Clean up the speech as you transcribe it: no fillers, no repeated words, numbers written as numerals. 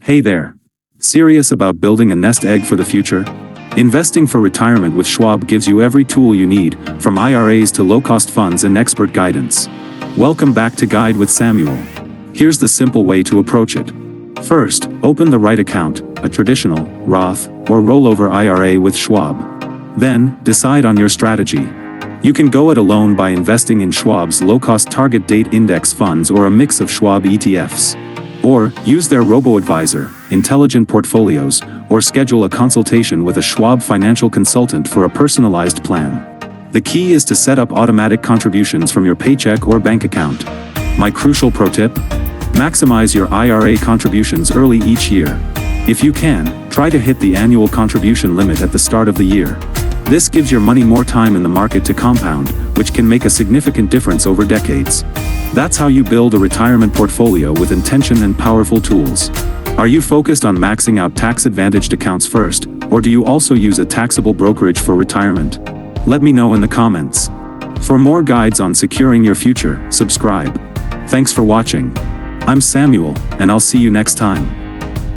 Hey there. Serious about building a nest egg for the future? Investing for retirement with Schwab gives you every tool you need, from IRAs to low-cost funds and expert guidance. Welcome back to Guide with Samuel. Here's the simple way to approach it. First, open the right account, a traditional, Roth, or rollover IRA with Schwab. Then, decide on your strategy. You can go it alone by investing in Schwab's low-cost target date index funds or a mix of Schwab ETFs. Or, use their robo-advisor, Intelligent Portfolios, or schedule a consultation with a Schwab financial consultant for a personalized plan. The key is to set up automatic contributions from your paycheck or bank account. My crucial pro tip? Maximize your IRA contributions early each year. If you can, try to hit the annual contribution limit at the start of the year. This gives your money more time in the market to compound, which can make a significant difference over decades. That's how you build a retirement portfolio with intention and powerful tools. Are you focused on maxing out tax-advantaged accounts first, or do you also use a taxable brokerage for retirement? Let me know in the comments. For more guides on securing your future, subscribe. Thanks for watching. I'm Samuel, and I'll see you next time.